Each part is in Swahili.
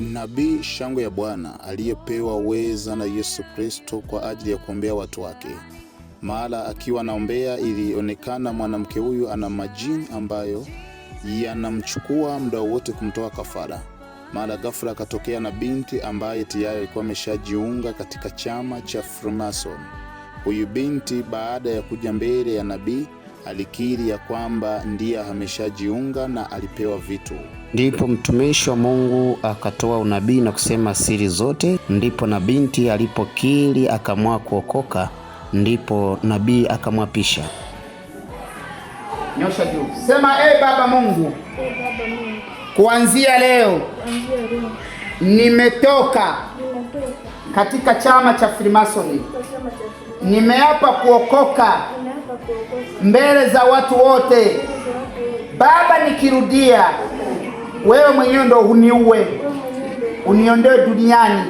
Nabii Shangwe ya Bwana aliyepewa uweza na Yesu Kristo kwa ajili ya kuombea watu wake. Mara akiwa anaombea, ilionekana mwanamke huyu ana majini ambayo yanamchukua muda wote kumtoa kafara. Mara ghafla akatokea na binti ambaye tayari alikuwa ameshajiunga katika chama cha Freemason. Huyu binti baada ya kuja mbele ya nabii alikiri ya kwamba ndiye ameshajiunga na alipewa vitu. Ndipo mtumishi wa Mungu akatoa unabii na kusema siri zote. Ndipo na binti alipokiri akamua kuokoka, ndipo nabii akamwapisha. Nyosha juu. Sema Baba Mungu. Kuanzia leo nimetoka katika chama cha Freemason. Nimeapa kuokoka mbele za watu wote. Baba, nikirudia wewe mwenyewe ndo uniue, uniondoe duniani.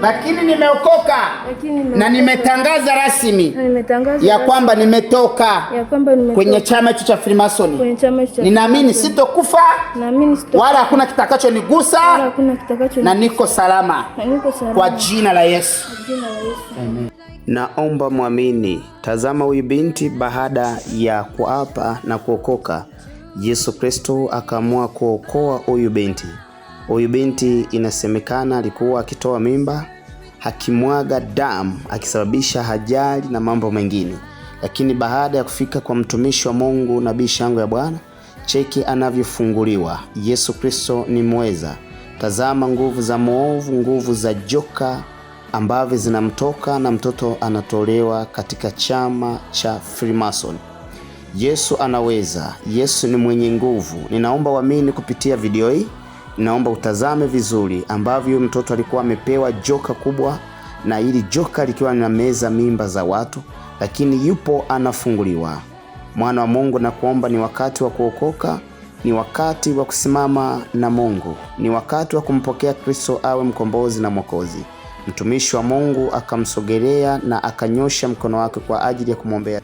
Lakini nimeokoka na nimetangaza rasmi ya kwamba nimetoka kwenye chama cha Freemason. Ninaamini sitokufa wala hakuna kitakachonigusa na niko salama kwa jina la Yesu. Amen. Naomba muamini. Tazama huyu binti baada ya kuapa na kuokoka, Yesu Kristo akaamua kuokoa huyu binti. Huyu binti inasemekana alikuwa akitoa mimba, akimwaga damu, akisababisha ajali na mambo mengine. Lakini baada ya kufika kwa mtumishi wa Mungu Nabii Shangwe ya Bwana, cheki anavyofunguliwa. Yesu Kristo ni mweza. Tazama nguvu za muovu, nguvu za joka ambavyo zinamtoka na mtoto anatolewa katika chama cha Freemason. Yesu anaweza. Yesu ni mwenye nguvu. Ninaomba uamini kupitia video hii. Ninaomba utazame vizuri ambavyo mtoto alikuwa amepewa joka kubwa, na hili joka likiwa linameza mimba za watu, lakini yupo anafunguliwa. Mwana wa Mungu, na kuomba ni wakati wa kuokoka, ni wakati wa kusimama na Mungu, ni wakati wa kumpokea Kristo awe mkombozi na mwokozi. Mtumishi wa Mungu akamsogelea na akanyosha mkono wake kwa ajili ya kumwombea.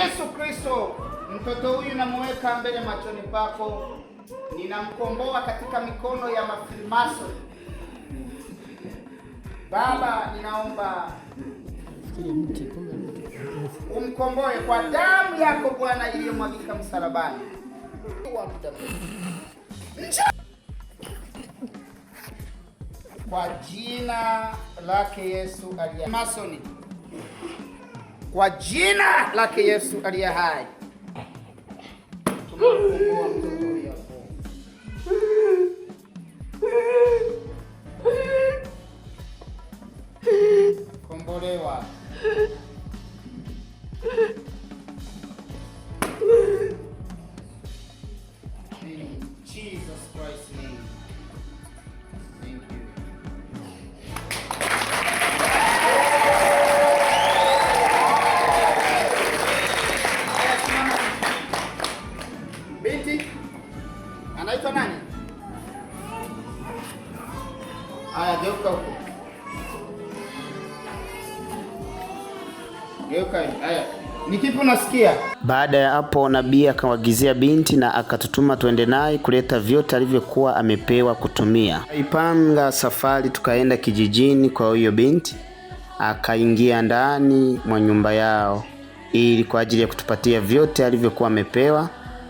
Yesu Kristo, mtoto huyu namuweka mbele machoni pako. Ninamkomboa katika mikono ya Freemason. Baba, ninaomba umkomboe kwa damu yako Bwana iliyomwagika msalabani. Kwa jina lake Yesu aliye Freemason. Kwa jina lake Yesu aliye hai. Tumkomboa mtoto huyu hapo. Kombolewa. In Jesus Christ's name. Thank you. Binti anaitwa nani? Aya, geuka huko. Geuka. Aya, ni kipi unasikia? Baada ya hapo nabii akamwagizia binti na akatutuma tuende naye kuleta vyote alivyokuwa amepewa kutumia. Ipanga safari tukaenda kijijini kwa huyo binti. Akaingia ndani mwa nyumba yao ili kwa ajili ya kutupatia vyote alivyokuwa amepewa.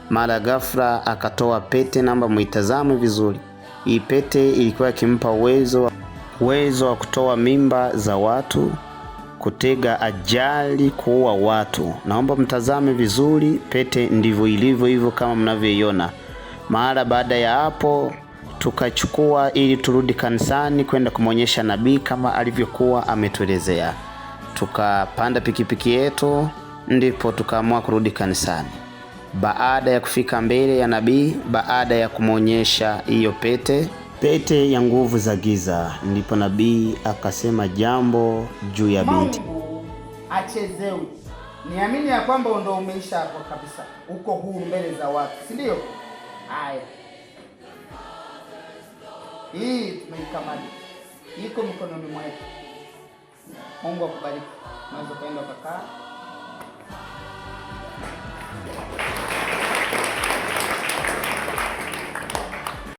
Mara ghafla akatoa pete, namba muitazame vizuri. Hii pete ilikuwa ikimpa uwezo wa kutoa mimba za watu, kutega ajali, kuua watu. Naomba mtazame vizuri, pete ndivyo ilivyo hivyo kama mnavyoiona. Mara baada ya hapo tukachukua ili turudi kanisani kwenda kumonyesha nabii kama alivyokuwa ametuelezea. Tukapanda pikipiki yetu, ndipo tukaamua kurudi kanisani. Baada ya kufika mbele ya nabii, baada ya kumonyesha hiyo pete ya nguvu za giza, ndipo nabii akasema jambo juu ya binti. Achezewe. Niamini ya kwamba ndio umeisha hapo kabisa. Uko huru mbele za watu, si ndio? Haya. Hii tumeikamata. Iko mkononi mwetu. Mungu akubariki. Unaweza kwenda ukakaa.